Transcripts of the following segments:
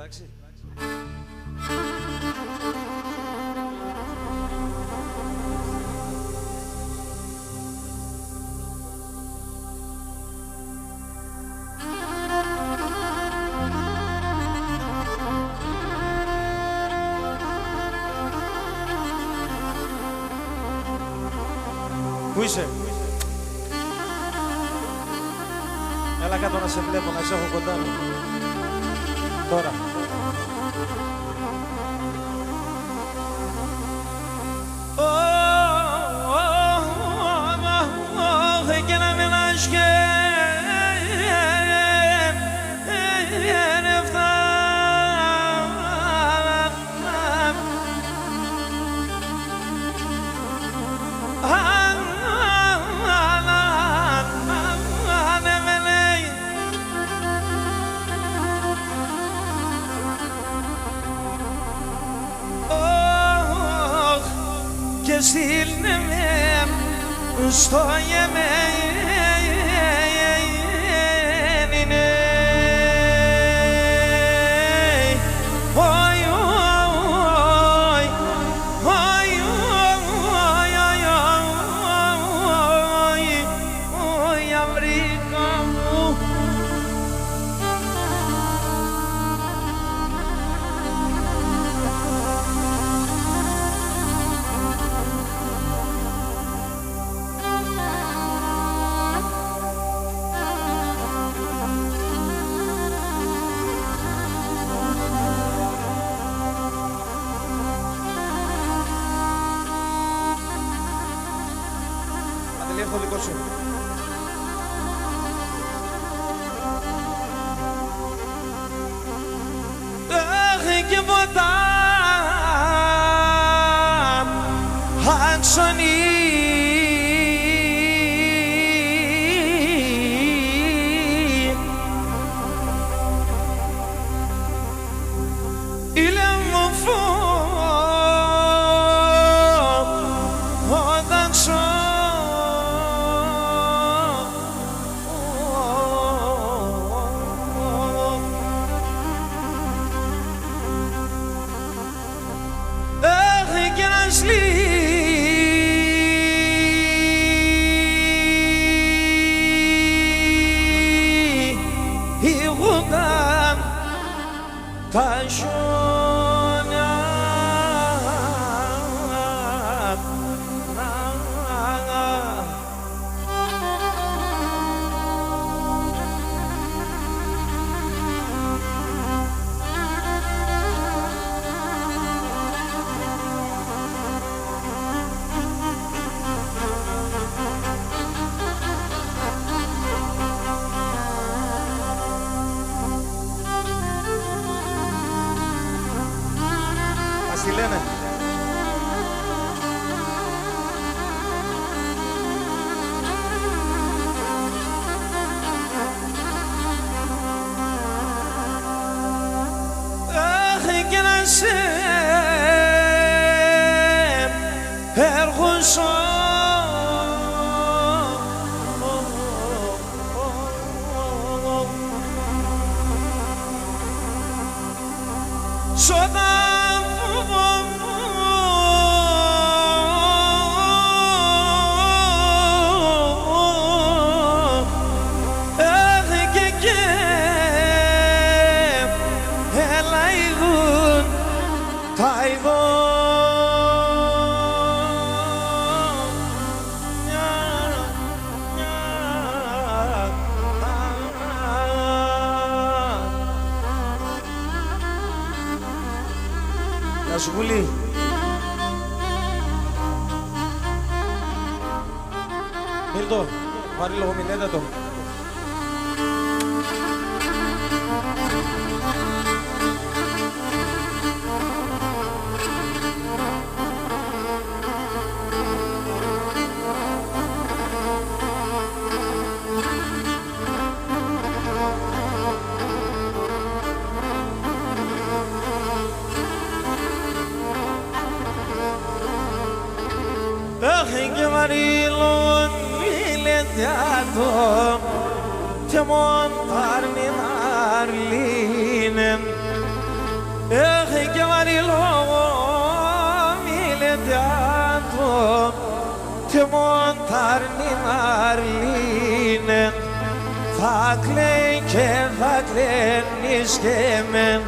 Εντάξει. Πού είσαι? Έλα κάτω να σε βλέπω, να σε έχω κοντά μου. Τώρα. Και να μιλάς και και στείλνε με στο Ιεμένη. Το δικό σου. Και ποτά Αντσονή τι λένε. Αχ, και να σε έρχοσω Ασβουλή. Μίλτο, πάρει λογομηνέτα το. Και μαρίλον μιλεντιάτο και μοντάρνιν αρλίνεν Έχει και βαρύ λόγο μιλέντε άντρο και μοντάρνει αρλίνε θα κλαίει και θα κλαίνεις και μεν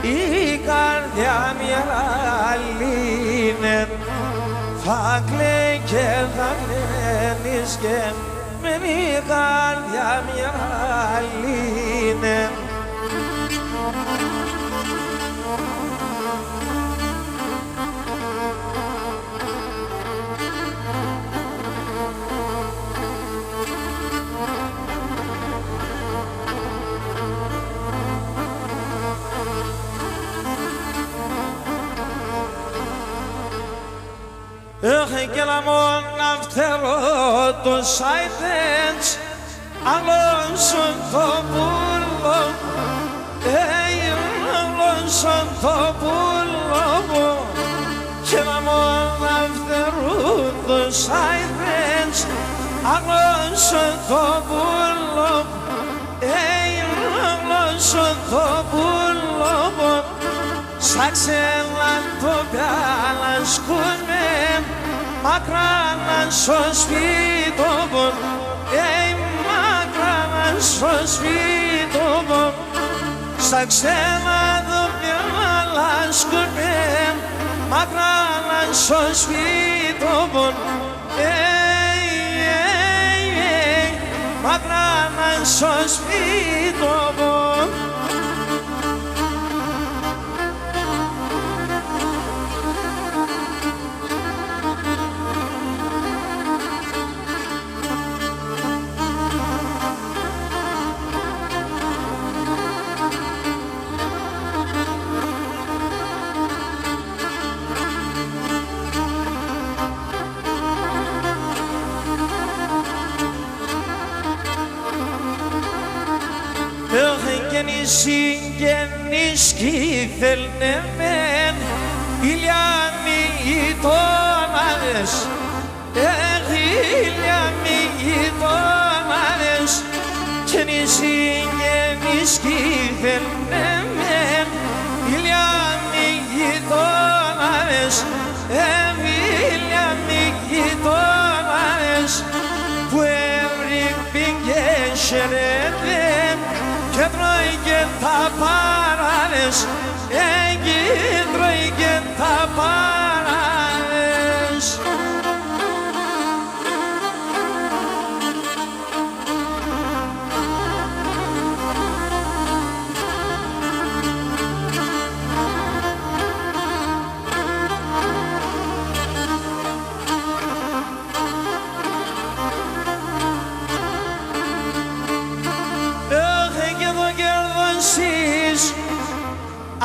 η καρδιά μια αλήνε θα κλαίει και θα κλαίνεις και μεν η καρδιά μια αλήνε. Έχει και λαμόν αυτερό το σάιτεντς αλώσον το πουλό αλώσον το πουλό και λαμόν αυτερό το σάιτεντς αλώσον το πουλό αλώσον το πουλό σάξελαν το πιάλασκουνε μακράν στο σπίτο μακράν στο σπίτο στα ξένα το πιάλασκουνε μακράν στο σπίτο μακράν στο σπίτο. Συγγενείς κι θέλνε μεν ηλιάμοι γειτόναδες ηλιάμοι γειτόναδες κι οι συγγενείς κι θέλνε μεν ηλιάμοι γειτόναδες ηλιάμοι γειτόναδες που έβριπιν και χαιρέτε και τρώει και τα παράδες, εκεί τρώει και τα παράδες.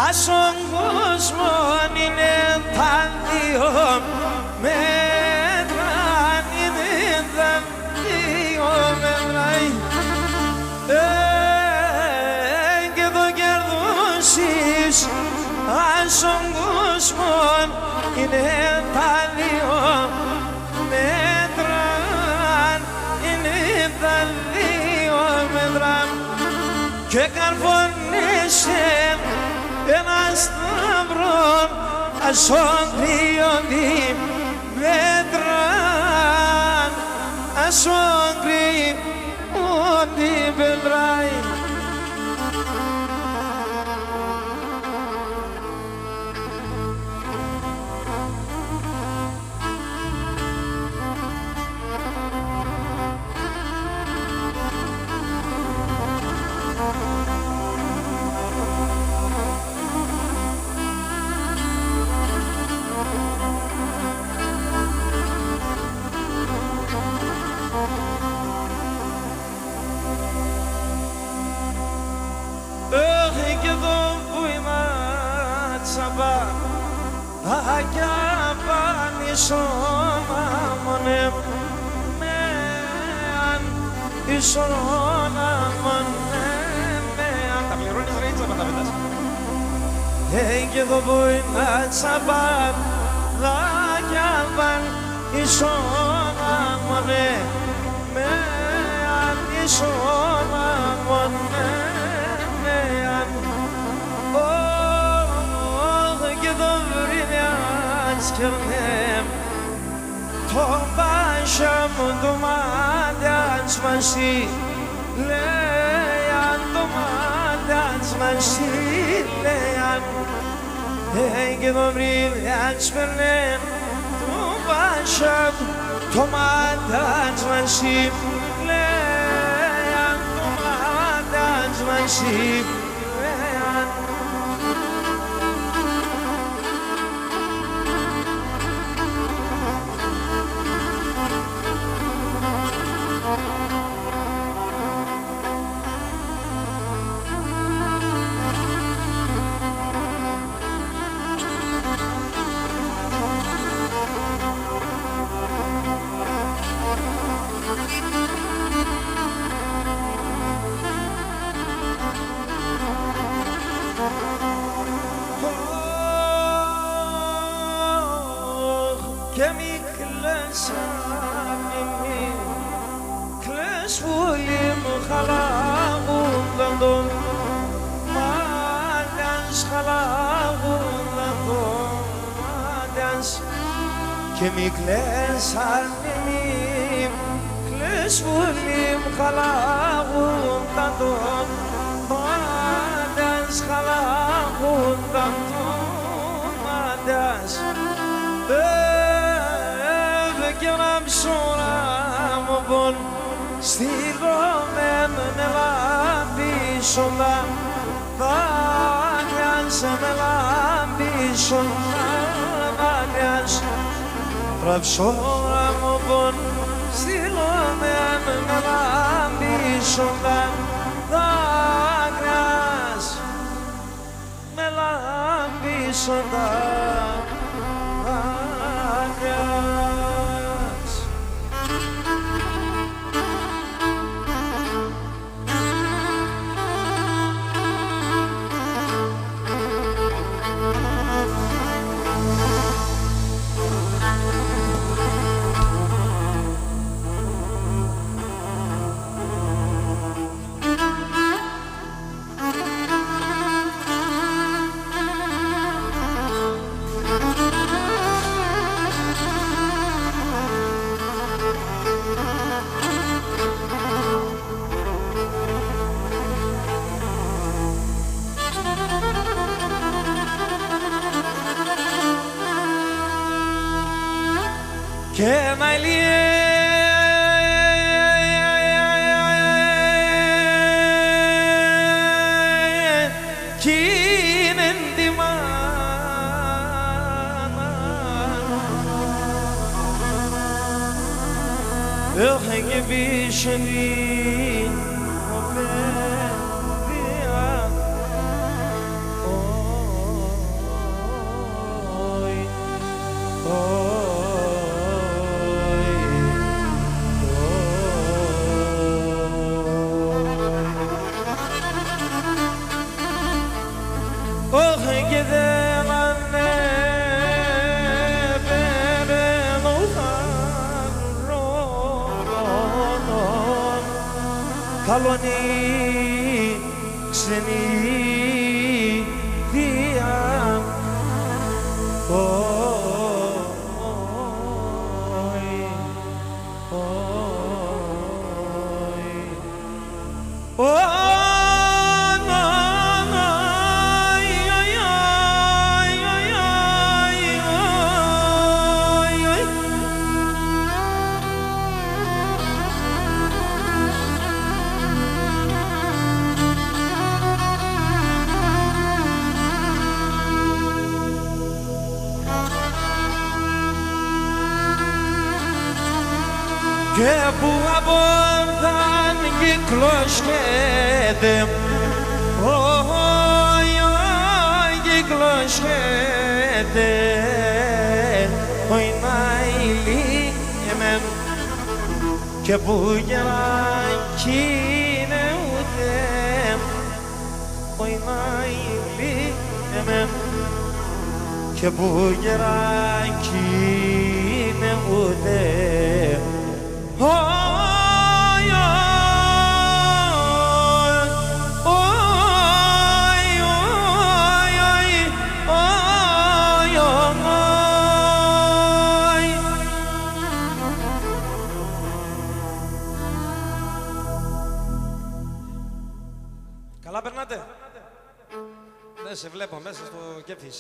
Ας ο κόσμος είναι τα δύο μέτρα, είναι τα δύο μέτρα και το κερδούσεις. Ας ο κόσμος είναι τα δύο μέτρα, είναι τα δύο μέτρα και καρφώνεσαι ένα σταυρό ασόγκριον μέτρα ασόγκριον την πέτρα. Αγιά πανισόνα μονε μεαν ισόνα μονε μεαν. Τα πληρώνεις ρε ίτσαπα τα πετάς. Και εδώ μπορεί να τσαπά αγιά πανισόνα μονε μεαν ισόνα μονε μεαν. fırnem to başım dumandan smaşı leyan dumandan smaşı leyan hey gidobrim yaçmırnem to başım dumandan smaşı leyan dumandan smaşı leyan كميكلس مني كلاس ولي مخلاق ضندون ما دانس خلاق ضندون ما دانس كميكلس مني كلاس ولي مخلاق ضندون ما دانس خلاق ضندون ما دانس Gönlüm şuram bun Stilom melam bişunda Vagyans melam bişunda Vagyans Rab şuram bun Stilom melam bişunda Vagyans melam bişunda Que malie kinin dimana Öhenge bir şerin o bedia Oy Oh giden anne beren uzak ronon Kaloni seni diyan Και που απόνταν κυκλοσκέται κυκλοσκέται Όι να ηλίγεμεν Και που γεράκι είναι ούτε Όι να ηλίγεμεν Και που γεράκι είναι ούτε Καλά περνάτε. Δεν σε βλέπω μέσα στο κέφι.